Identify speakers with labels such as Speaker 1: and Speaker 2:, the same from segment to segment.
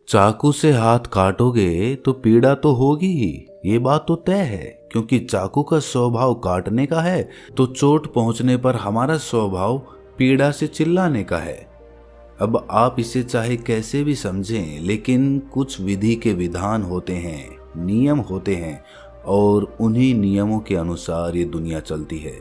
Speaker 1: चाकू से हाथ काटोगे तो पीड़ा तो होगी ही, ये बात तो तय है। क्योंकि चाकू का स्वभाव काटने का है तो चोट पहुंचने पर हमारा स्वभाव पीड़ा से चिल्लाने का है। अब आप इसे चाहे कैसे भी समझें, लेकिन कुछ विधि के विधान होते हैं, नियम होते हैं, और उन्हीं नियमों के अनुसार ये दुनिया चलती है।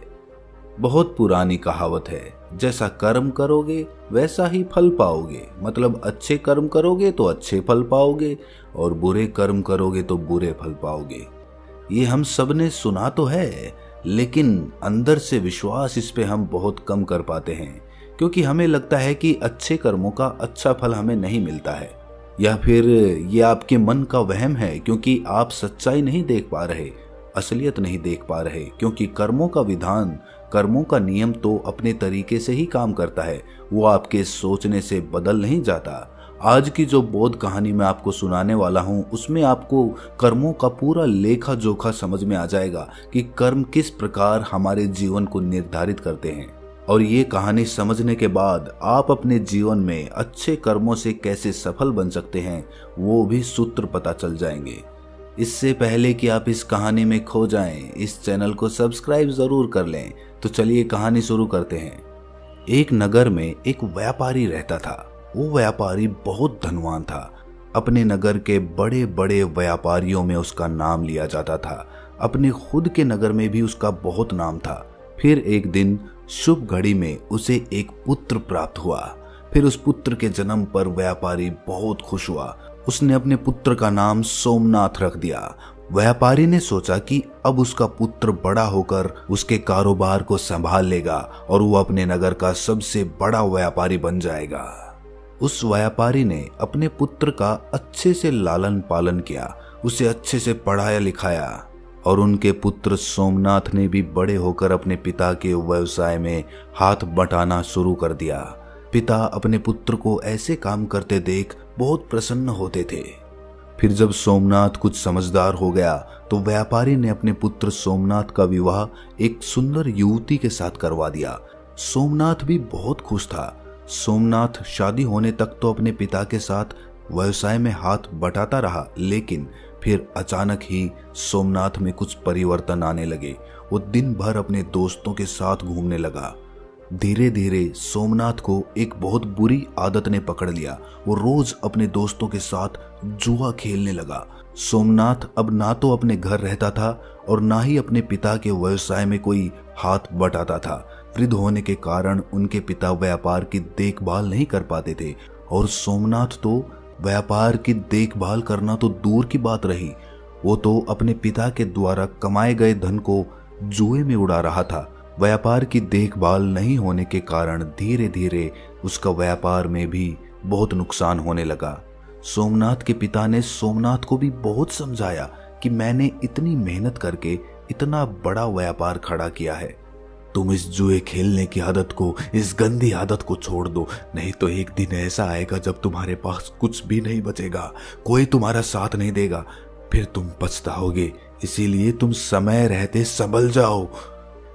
Speaker 1: बहुत पुरानी कहावत है, जैसा कर्म करोगे वैसा ही फल पाओगे। मतलब अच्छे कर्म करोगे तो अच्छे फल पाओगे और बुरे कर्म करोगे तो बुरे फल पाओगे। ये हम सब ने सुना तो है, लेकिन अंदर से विश्वास इस पे हम बहुत कम कर पाते हैं, क्योंकि हमें लगता है कि अच्छे कर्मों का अच्छा फल हमें नहीं मिलता है। या फिर ये आपके मन का वहम है, क्योंकि आप सच्चाई नहीं देख पा रहे, असलियत नहीं देख पा रहे। क्योंकि कर्मों का विधान, कर्मों का नियम तो अपने तरीके से ही काम करता है, वो आपके सोचने से बदल नहीं जाता। आज की जो बोध कहानी मैं आपको सुनाने वाला हूँ, उसमें आपको कर्मों का पूरा लेखा जोखा समझ में आ जाएगा कि कर्म किस प्रकार हमारे जीवन को निर्धारित करते हैं। और ये कहानी समझने के बाद आप अपने जीवन में अच्छे कर्मों से कैसे सफल बन सकते हैं, वो भी सूत्र पता चल जाएंगे। इससे पहले कि आप इस कहानी में खो जाएं, इस चैनल को सब्सक्राइब जरूर कर लें। तो चलिए कहानी शुरू करते हैं। एक नगर में एक व्यापारी रहता था। वो व्यापारी बहुत धनवान था। अपने नगर के बड़े बड़े व्यापारियों में उसका नाम लिया जाता था। अपने खुद के नगर में भी उसका बहुत नाम था। फिर एक दिन शुभ घड़ी में उसे एक पुत्र प्राप्त हुआ। फिर उस पुत्र के जन्म पर व्यापारी बहुत खुश हुआ। उसने अपने पुत्र का नाम सोमनाथ रख दिया। व्यापारी ने सोचा कि अब उसका पुत्र बड़ा होकर उसके कारोबार को संभाल लेगा और वो अपने नगर का सबसे बड़ा व्यापारी बन जाएगा। उस व्यापारी ने अपने पुत्र का अच्छे से लालन पालन किया, उसे अच्छे से पढ़ाया लिखाया, और उनके पुत्र सोमनाथ ने भी बड़े होकर अपने पिता के व्यवसाय में हाथ बटाना शुरू कर दिया। पिता अपने पुत्र को ऐसे काम करते देख बहुत प्रसन्न होते थे। फिर जब सोमनाथ कुछ समझदार हो गया तो व्यापारी ने अपने पुत्र सोमनाथ का विवाह एक सुंदर युवती के साथ करवा दिया। सोमनाथ भी बहुत खुश था। सोमनाथ शादी होने तक तो अपने पिता के साथ व्यवसाय में हाथ बटाता रहा, लेकिन फिर अचानक ही सोमनाथ में कुछ परिवर्तन आने लगे। वो दिन भर अपने दोस्तों के साथ घूमने लगा। धीरे धीरे सोमनाथ को एक बहुत बुरी आदत ने पकड़ लिया। वो रोज अपने दोस्तों के साथ जुआ खेलने लगा। सोमनाथ अब ना तो अपने घर रहता था और ना ही अपने पिता के व्यवसाय में कोई हाथ बटाता था। वृद्ध होने के कारण उनके पिता व्यापार की देखभाल नहीं कर पाते थे, और सोमनाथ तो व्यापार की देखभाल करना तो दूर की बात रही, वो तो अपने पिता के द्वारा कमाए गए धन को जुए में उड़ा रहा था। व्यापार की देखभाल नहीं होने के कारण धीरे धीरे उसका व्यापार में भी बहुत नुकसान होने लगा। सोमनाथ के पिता ने सोमनाथ को भी बहुत समझाया कि मैंने इतनी मेहनत करके इतना बड़ा व्यापार खड़ा किया है, तुम इस जुए खेलने की आदत को, इस गंदी आदत को छोड़ दो, नहीं तो एक दिन ऐसा आएगा जब तुम्हारे पास कुछ भी नहीं बचेगा, कोई तुम्हारा साथ नहीं देगा, फिर तुम पछताओगे। इसीलिए तुम समय रहते संभल जाओ।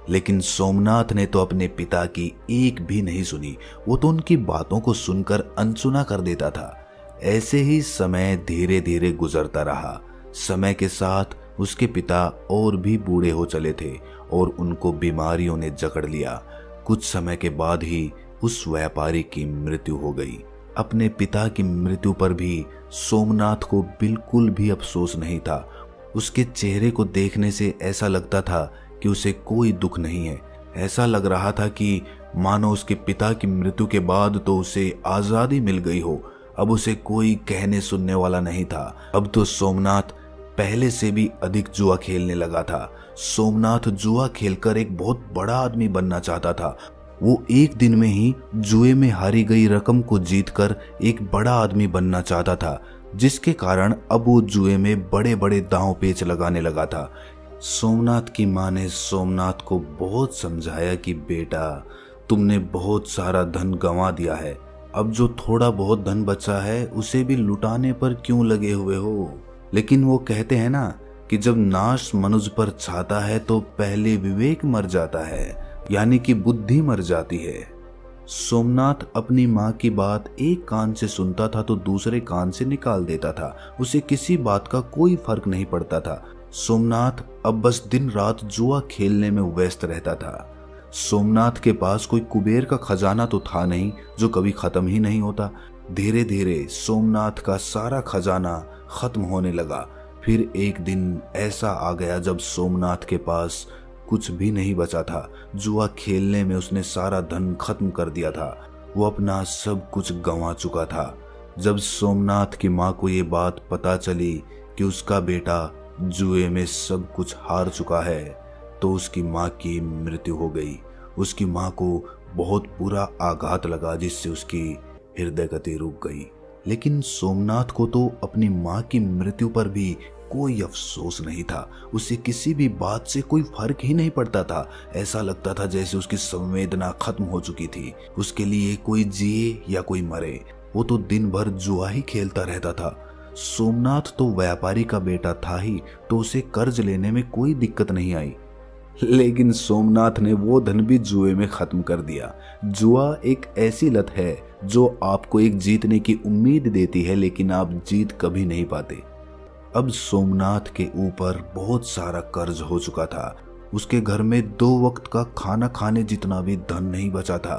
Speaker 1: लेकिन सोमनाथ ने तो अपने पिता की एक भी नहीं सुनी। वो तो उनकी बातों को सुनकर अनसुना कर देता था। ऐसे ही समय धीरे धीरे गुजरता रहा। समय के साथ उसके पिता और भी बूढ़े हो चले थे और उनको बीमारियों ने जकड़ लिया। कुछ समय के बाद ही उस व्यापारी की मृत्यु हो गई। अपने पिता की मृत्यु पर भी सोमनाथ को बिल्कुल भी अफसोस नहीं था। उसके चेहरे को देखने से ऐसा लगता था कि उसे कोई दुख नहीं है। ऐसा लग रहा था कि मानो उसके पिता की मृत्यु के बाद तो उसे आजादी मिल गई हो। अब उसे कोई कहने सुनने वाला नहीं था। अब तो सोमनाथ पहले से भी अधिक जुआ खेलने लगा था। सोमनाथ जुआ खेलकर एक बहुत बड़ा आदमी बनना चाहता था। वो एक दिन में ही जुए में हारी गई रकम को जीतकर एक बड़ा आदमी बनना चाहता था, जिसके कारण अब वो जुए में बड़े बड़े दांव पेच लगाने लगा था। सोमनाथ की माँ ने सोमनाथ को बहुत समझाया कि बेटा, तुमने बहुत सारा धन गंवा दिया है, अब जो थोड़ा बहुत धन बचा है उसे भी लुटाने पर क्यों लगे हुए हो। लेकिन वो कहते हैं ना कि जब नाश मनुष्य पर छाता है तो पहले विवेक मर जाता है, यानी कि बुद्धि मर जाती है। सोमनाथ अपनी माँ की बात एक कान से सुनता था तो दूसरे कान से निकाल देता था। उसे किसी बात का कोई फर्क नहीं पड़ता था। सोमनाथ अब बस दिन रात जुआ खेलने में व्यस्त रहता था। सोमनाथ के पास कोई कुबेर का खजाना तो था नहीं जो कभी खत्म ही नहीं होता। धीरे धीरे सोमनाथ का सारा खजाना खत्म होने लगा। फिर एक दिन ऐसा आ गया जब सोमनाथ के पास कुछ भी नहीं बचा था। जुआ खेलने में उसने सारा धन खत्म कर दिया था। वो अपना सब कुछ गंवा चुका था। जब सोमनाथ की माँ को ये बात पता चली कि उसका बेटा जुए में सब कुछ हार चुका है तो उसकी माँ की मृत्यु हो गई। उसकी माँ को बहुत बुरा आघात लगा जिससे उसकी हृदय गति रुक गई। लेकिन सोमनाथ को तो अपनी माँ की मृत्यु पर भी कोई अफसोस नहीं था। उसे किसी भी बात से कोई फर्क ही नहीं पड़ता था। ऐसा लगता था जैसे उसकी संवेदना खत्म हो चुकी थी। उसके लिए कोई जिए या कोई मरे, वो तो दिन भर जुआ ही खेलता रहता था। सोमनाथ तो व्यापारी का बेटा था ही तो उसे कर्ज लेने में कोई दिक्कत नहीं आई। लेकिन सोमनाथ ने वो धन भी जुए में खत्म कर दिया। जुआ एक ऐसी लत है जो आपको एक जीतने की उम्मीद देती है लेकिन आप जीत कभी नहीं पाते। अब सोमनाथ के ऊपर बहुत सारा कर्ज हो चुका था। उसके घर में 2 वक्त का खाना खाने जितना भी धन नहीं बचा था।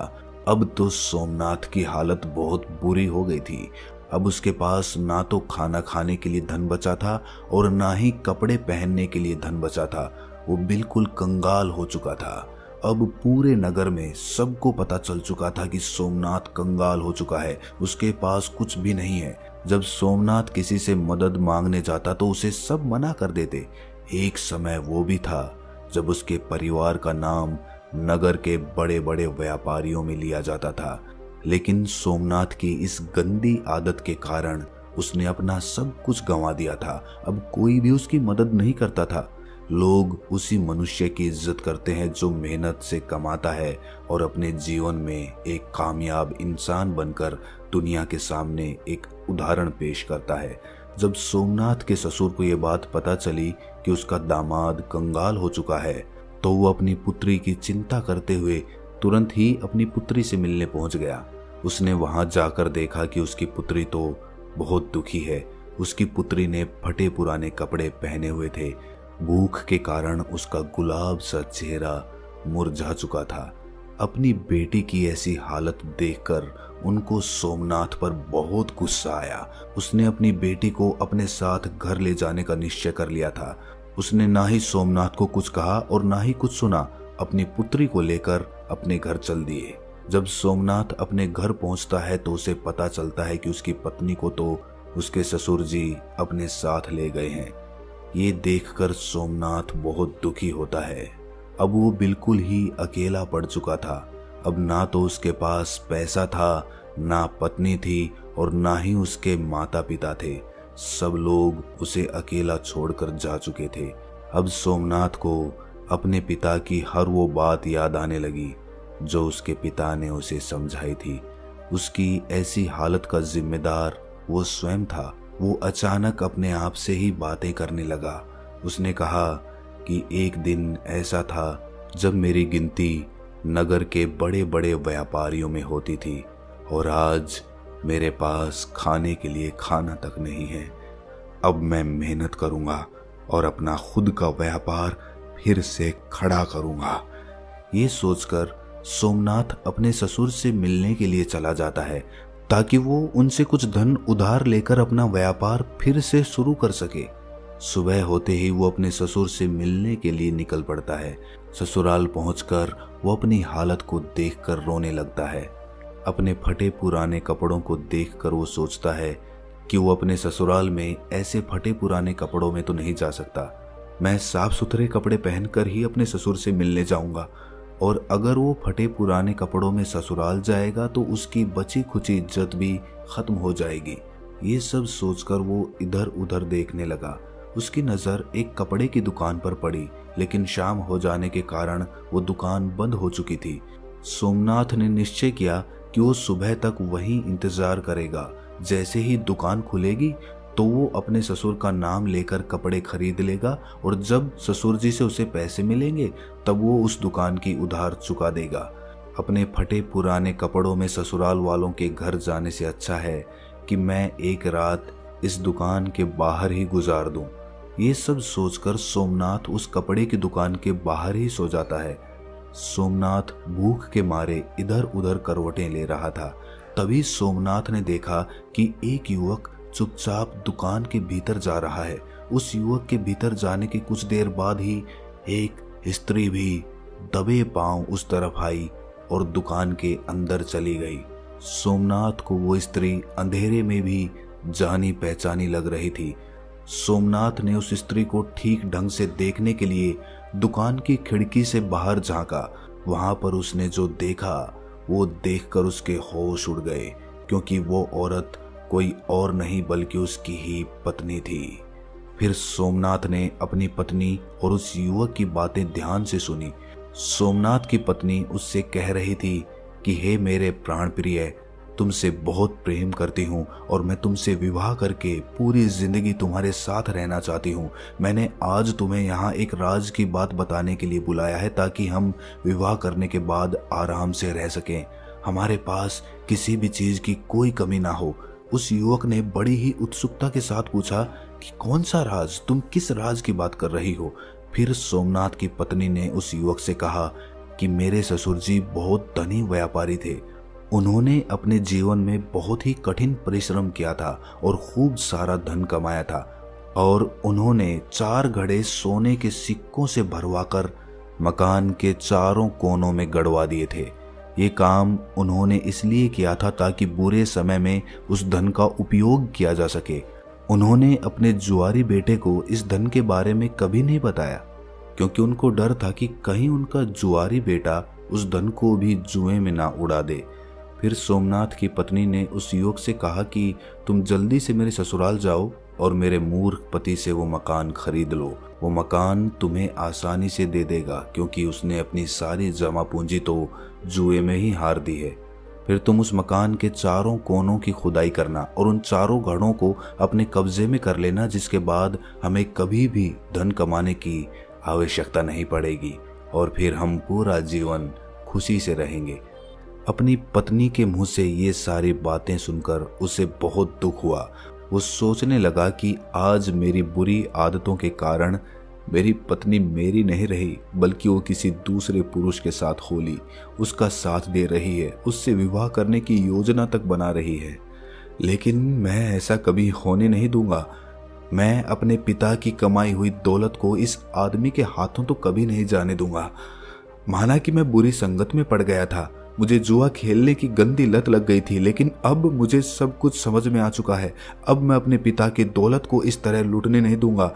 Speaker 1: अब तो सोमनाथ की हालत बहुत बुरी हो गई थी। अब उसके पास ना तो खाना खाने के लिए धन बचा था और ना ही कपड़े पहनने के लिए धन बचा था। वो बिल्कुल कंगाल हो चुका था। अब पूरे नगर में सबको पता चल चुका था कि सोमनाथ कंगाल हो चुका है। उसके पास कुछ भी नहीं है। जब सोमनाथ किसी से मदद मांगने जाता तो उसे सब मना कर देते। एक समय वो भी था जब उसके परिवार का नाम नगर के बड़े बड़े व्यापारियों में लिया जाता था। लेकिन सोमनाथ की इस गंदी आदत के कारण उसने अपना सब कुछ गंवा दिया था। अब कोई भी उसकी मदद नहीं करता था। लोग उसी मनुष्य की इज्जत करते हैं जो मेहनत से कमाता है और अपने जीवन में एक कामयाब इंसान बनकर दुनिया के सामने एक उदाहरण पेश करता है। जब सोमनाथ के ससुर को यह बात पता चली कि उसका दामाद कंगाल हो चुका है तो वो अपनी पुत्री की चिंता करते हुए तुरंत ही अपनी पुत्री से मिलने पहुंच गया। उसने वहां जाकर देखा कि उसकी पुत्री तो बहुत दुखी है। उसकी पुत्री ने फटे पुराने कपड़े पहने हुए थे। भूख के कारण उसका गुलाब सा चेहरा मुरझा चुका था। अपनी बेटी की ऐसी हालत देखकर उनको सोमनाथ पर बहुत गुस्सा आया। उसने अपनी बेटी को अपने साथ घर ले जाने का निश्चय कर लिया था। उसने ना ही सोमनाथ को कुछ कहा और ना ही कुछ सुना। अपनी पुत्री को लेकर अपने घर चल दिए। जब सोमनाथ अपने घर पहुंचता है तो उसे पता चलता है कि उसकी पत्नी को तो उसके ससुर जी अपने साथ ले गए हैं। ये देखकर सोमनाथ बहुत दुखी होता है। अब वो बिल्कुल ही अकेला पड़ चुका था। अब ना तो उसके पास पैसा था, ना पत्नी थी और ना ही उसके माता पिता थे। सब लोग उसे अकेला छोड़कर जा चुके थे। अब सोमनाथ को अपने पिता की हर वो बात याद आने लगी जो उसके पिता ने उसे समझाई थी। उसकी ऐसी हालत का जिम्मेदार वो स्वयं था। वो अचानक अपने आप से ही बातें करने लगा। उसने कहा कि एक दिन ऐसा था जब मेरी गिनती नगर के बड़े बड़े व्यापारियों में होती थी और आज मेरे पास खाने के लिए खाना तक नहीं है। अब मैं मेहनत करूंगा और अपना खुद का व्यापार फिर से खड़ा करूंगा। ये सोचकर सोमनाथ अपने ससुर से मिलने के लिए चला जाता है ताकि वो उनसे कुछ धन उधार लेकर अपना व्यापार फिर से शुरू कर सके। सुबह होते ही वो अपने ससुर से मिलने के लिए निकल पड़ता है। ससुराल पहुंचकर वो अपनी हालत को देखकर रोने लगता है। अपने फटे पुराने कपड़ों को देखकर वो सोचता है कि वो अपने ससुराल में ऐसे फटे पुराने कपड़ों में तो नहीं जा सकता। मैं साफ सुथरे कपड़े पहनकर ही अपने ससुर से मिलने जाऊंगा और अगर वो फटे पुराने कपड़ों में ससुराल जाएगा तो उसकी बची खुची इज्जत भी खत्म हो जाएगी। ये सब सोचकर वो इधर उधर देखने लगा। उसकी नज़र एक कपड़े की दुकान पर पड़ी, लेकिन शाम हो जाने के कारण वो दुकान बंद हो चुकी थी। सोमनाथ ने निश्चय किया कि वो सुबह तक वहीं इंतजार करेगा। जैसे ही दुकान खुलेगी तो वो अपने ससुर का नाम लेकर कपड़े खरीद लेगा और जब ससुर जी से उसे पैसे मिलेंगे तब वो उस दुकान की उधार चुका देगा। अपने फटे पुराने कपड़ों में ससुराल वालों के घर जाने से अच्छा है कि मैं एक रात इस दुकान के बाहर ही गुजार दूं। ये सब सोचकर सोमनाथ उस कपड़े की दुकान के बाहर ही सो जाता है। सोमनाथ भूख के मारे इधर उधर करवटें ले रहा था। तभी सोमनाथ ने देखा कि एक युवक चुपचाप दुकान के भीतर जा रहा है। उस युवक के भीतर जाने के कुछ देर बाद ही एक स्त्री भी दबे पांव उस तरफ आई और दुकान के अंदर चली गई। सोमनाथ को वो स्त्री अंधेरे में भी जानी पहचानी लग रही थी। सोमनाथ ने उस स्त्री को ठीक ढंग से देखने के लिए दुकान की खिड़की से बाहर झांका। वहां पर उसने जो देखा वो देखकर उसके होश उड़ गए, क्योंकि वो औरत कोई और नहीं बल्कि उसकी ही पत्नी थी। फिर सोमनाथ ने अपनी पत्नी और उस युवक की बातें ध्यान से सुनी। सोमनाथ की पत्नी उससे कह रही थी कि हे मेरे प्राण प्रिय, तुमसे बहुत प्रेम करती हूँ और मैं तुमसे विवाह करके पूरी जिंदगी तुम्हारे साथ रहना चाहती हूँ। मैंने आज तुम्हें यहाँ एक राज की बात बताने के लिए बुलाया है ताकि हम विवाह करने के बाद आराम से रह सकें। हमारे पास किसी भी चीज की कोई कमी ना हो। उस युवक ने बड़ी ही उत्सुकता के साथ पूछा कि कौन सा राज? तुम किस राज की बात कर रही हो? फिर सोमनाथ की पत्नी ने उस युवक से कहा कि मेरे ससुर जी बहुत धनी व्यापारी थे। उन्होंने अपने जीवन में बहुत ही कठिन परिश्रम किया था और खूब सारा धन कमाया था, और उन्होंने 4 घड़े सोने के सिक्कों से भरवाकर मकान के चारों कोनों में गड़वा दिए थे। ये काम उन्होंने इसलिए किया था ताकि बुरे समय में उस धन का उपयोग किया जा सके। उन्होंने अपने जुआरी बेटे को इस धन के बारे में कभी नहीं बताया, क्योंकि उनको डर था कि कहीं उनका जुआरी बेटा उस धन को भी जुए में ना उड़ा दे। फिर सोमनाथ की पत्नी ने उस युवक से कहा कि तुम जल्दी से मेरे ससुराल जाओ और मेरे मूर्ख पति से वो मकान खरीद लो। वो मकान तुम्हें आसानी से दे देगा, क्योंकि उसने अपनी सारी जमा पूंजी तो जुए में ही हार दी है। फिर तुम उस मकान के चारों कोनों की खुदाई करना और उन चारों घड़ों को अपने कब्जे में कर लेना, जिसके बाद हमें कभी भी धन कमाने की आवश्यकता नहीं पड़ेगी और फिर हम पूरा जीवन खुशी से रहेंगे। अपनी पत्नी के मुंह से ये सारी बातें सुनकर उसे बहुत दुख हुआ। वो सोचने लगा कि आज मेरी बुरी आदतों के कारण मेरी पत्नी मेरी नहीं रही, बल्कि वो किसी दूसरे पुरुष के साथ होली, उसका साथ दे रही है, उससे विवाह करने की योजना तक बना रही है। लेकिन मैं ऐसा कभी होने नहीं दूंगा। मैं अपने पिता की कमाई हुई दौलत को इस आदमी के हाथों तो कभी नहीं जाने दूंगा। माना कि मैं बुरी संगत में पड़ गया था, मुझे जुआ खेलने की गंदी लत लग गई थी, लेकिन अब मुझे सब कुछ समझ में आ चुका है। अब मैं अपने पिता की दौलत को इस तरह लूटने नहीं दूंगा।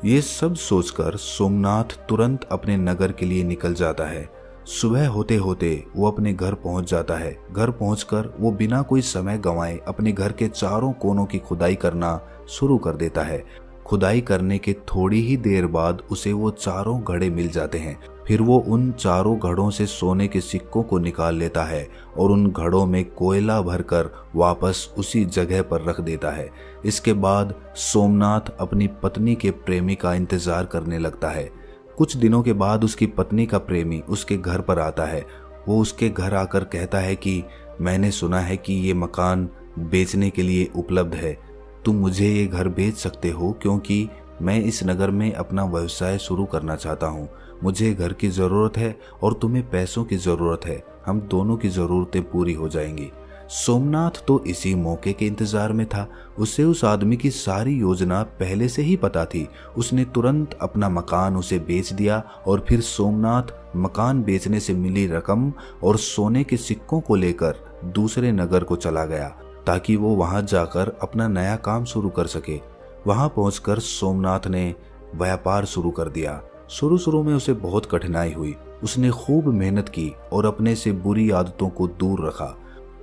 Speaker 1: ये सब सोचकर सोमनाथ तुरंत अपने नगर के लिए निकल जाता है। सुबह होते होते वो अपने घर पहुंच जाता है। घर पहुंचकर वो बिना कोई समय गंवाए अपने घर के चारों कोनों की खुदाई करना शुरू कर देता है। खुदाई करने के थोड़ी ही देर बाद उसे वो चारों घड़े मिल जाते हैं। फिर वो उन चारों घड़ों से सोने के सिक्कों को निकाल लेता है और उन घड़ों में कोयला भरकर वापस उसी जगह पर रख देता है। इसके बाद सोमनाथ अपनी पत्नी के प्रेमी का इंतजार करने लगता है। कुछ दिनों के बाद उसकी पत्नी का प्रेमी उसके घर पर आता है। वो उसके घर आकर कहता है कि मैंने सुना है कि ये मकान बेचने के लिए उपलब्ध है। तुम मुझे ये घर बेच सकते हो, क्योंकि मैं इस नगर में अपना व्यवसाय शुरू करना चाहता हूँ। मुझे घर की ज़रूरत है और तुम्हें पैसों की ज़रूरत है। हम दोनों की ज़रूरतें पूरी हो जाएंगी। सोमनाथ तो इसी मौके के इंतजार में था। उसे उस आदमी की सारी योजना पहले से ही पता थी। उसने तुरंत अपना मकान उसे बेच दिया और फिर सोमनाथ मकान बेचने से मिली रकम और सोने के सिक्कों को लेकर दूसरे नगर को चला गया, ताकि वो वहां जाकर अपना नया काम शुरू कर सके। वहां पहुंचकर सोमनाथ ने व्यापार शुरू कर दिया। शुरू में उसे बहुत कठिनाई हुई। उसने खूब मेहनत की और अपने से बुरी आदतों को दूर रखा।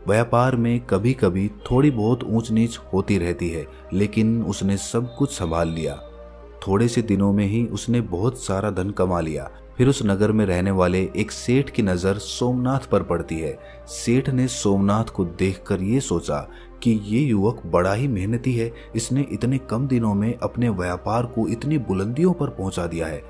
Speaker 1: व्यापार में कभी कभी थोड़ी बहुत ऊंच नीच होती रहती है, लेकिन उसने सब कुछ संभाल लिया। थोड़े से दिनों में ही उसने बहुत सारा धन कमा लिया। फिर उस नगर में रहने वाले एक सेठ की नज़र सोमनाथ पर पड़ती है। सेठ ने सोमनाथ को देखकर ये सोचा कि ये युवक बड़ा ही मेहनती है। इसने इतने कम दिनों में अपने व्यापार को इतनी बुलंदियों पर पहुंचा दिया है।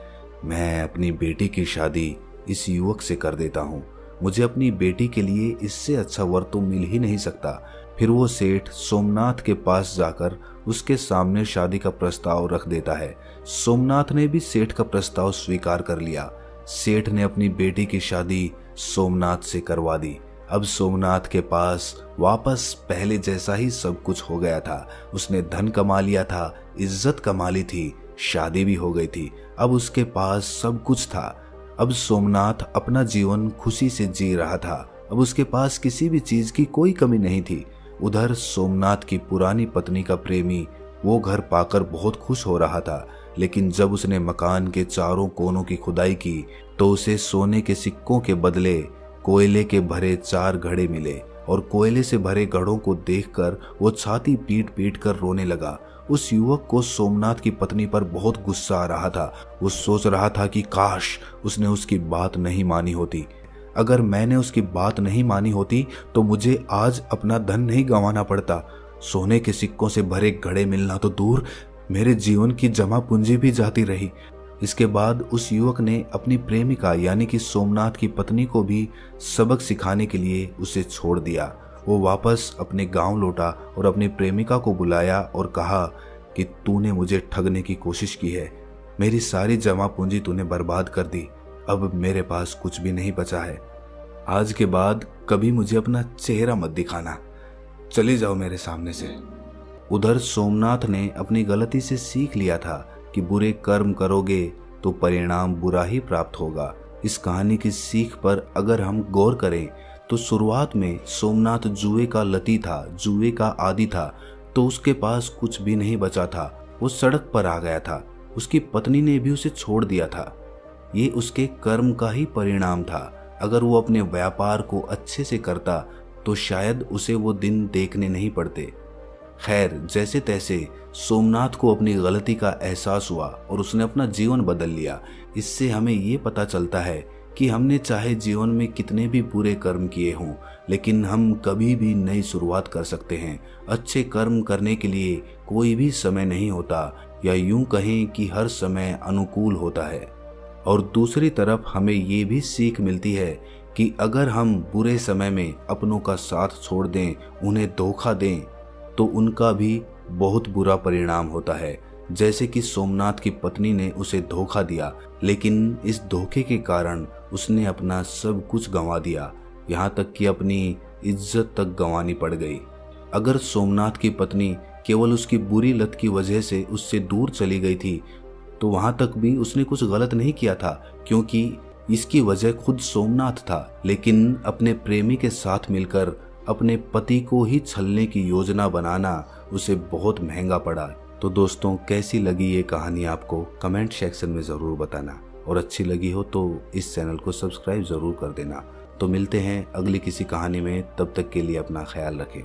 Speaker 1: मैं अपनी बेटी की शादी इस युवक से कर देता हूँ। मुझे अपनी बेटी के लिए इससे अच्छा वर तो मिल ही नहीं सकता। फिर वो सेठ सोमनाथ के पास जाकर उसके सामने शादी का प्रस्ताव रख देता है। सोमनाथ ने भी सेठ का प्रस्ताव स्वीकार कर लिया। सेठ ने अपनी बेटी की शादी सोमनाथ से करवा दी। अब सोमनाथ के पास वापस पहले जैसा ही सब कुछ हो गया था। उसने धन कमा लिया था, इज्जत कमा ली थी, शादी भी हो गई थी। अब उसके पास सब कुछ था। अब सोमनाथ अपना जीवन खुशी से जी रहा था। अब उसके पास किसी भी चीज की कोई कमी नहीं थी। उधर सोमनाथ की पुरानी पत्नी का प्रेमी वो घर पाकर बहुत खुश हो रहा था, लेकिन जब उसने मकान के चारों कोनों की खुदाई की तो उसे सोने के सिक्कों के बदले कोयले के भरे 4 घड़े मिले और कोयले से भरे घड़ों को देखकर वो छाती पीट पीट कर रोने लगा। उस युवक को सोमनाथ की पत्नी पर बहुत गुस्सा आ रहा था। वो सोच रहा था कि काश उसने उसकी बात नहीं मानी होती। अगर मैंने उसकी बात नहीं मानी होती तो मुझे आज अपना धन नहीं गंवाना पड़ता। सोने के सिक्कों से भरे घड़े मिलना तो दूर, मेरे जीवन की जमा पूंजी भी जाती रही। इसके बाद उस युवक ने अपनी प्रेमिका यानी कि सोमनाथ की पत्नी को भी सबक सिखाने के लिए उसे छोड़ दिया। वो वापस अपने गांव लौटा और अपनी प्रेमिका को बुलाया और कहा कि तूने मुझे ठगने की कोशिश की है, मेरी सारी जमा पूंजी तूने बर्बाद कर दी, अब मेरे पास कुछ भी नहीं बचा है। आज के बाद कभी मुझे अपना चेहरा मत दिखाना, चली जाओ मेरे सामने से। उधर सोमनाथ ने अपनी गलती से सीख लिया था कि बुरे कर्म करोगे तो परिणाम बुरा ही प्राप्त होगा। इस कहानी की सीख पर अगर हम गौर करें तो शुरुआत में सोमनाथ जुए का लती था, जुए का आदी था, तो उसके पास कुछ भी नहीं बचा था। वो सड़क पर आ गया था। उसकी पत्नी ने भी उसे छोड़ दिया था। ये उसके कर्म का ही परिणाम था। अगर वो अपने व्यापार को अच्छे से करता तो शायद उसे वो दिन देखने नहीं पड़ते। खैर, जैसे तैसे सोमनाथ को अपनी गलती का एहसास हुआ और उसने अपना जीवन बदल लिया। इससे हमें ये पता चलता है कि हमने चाहे जीवन में कितने भी बुरे कर्म किए हों, लेकिन हम कभी भी नई शुरुआत कर सकते हैं। अच्छे कर्म करने के लिए कोई भी समय नहीं होता, या यूं कहें कि हर समय अनुकूल होता है। और दूसरी तरफ हमें ये भी सीख मिलती है कि अगर हम बुरे समय में अपनों का साथ छोड़ दें, उन्हें धोखा दें, तो उनका भी बहुत बुरा परिणाम होता है। जैसे कि सोमनाथ की पत्नी ने उसे धोखा दिया, लेकिन इस धोखे के कारण उसने अपना सब कुछ गंवा दिया, यहाँ तक कि अपनी इज्जत तक गंवानी पड़ गई। अगर सोमनाथ की पत्नी केवल उसकी बुरी लत की वजह से उससे दूर चली गई थी तो वहां तक भी उसने कुछ गलत नहीं किया था, क्योंकि इसकी वजह खुद सोमनाथ था। लेकिन अपने प्रेमी के साथ मिलकर अपने पति को ही छलने की योजना बनाना उसे बहुत महंगा पड़ा। तो दोस्तों, कैसी लगी ये कहानी आपको कमेंट सेक्शन में ज़रूर बताना, और अच्छी लगी हो तो इस चैनल को सब्सक्राइब ज़रूर कर देना। तो मिलते हैं अगली किसी कहानी में, तब तक के लिए अपना ख्याल रखें।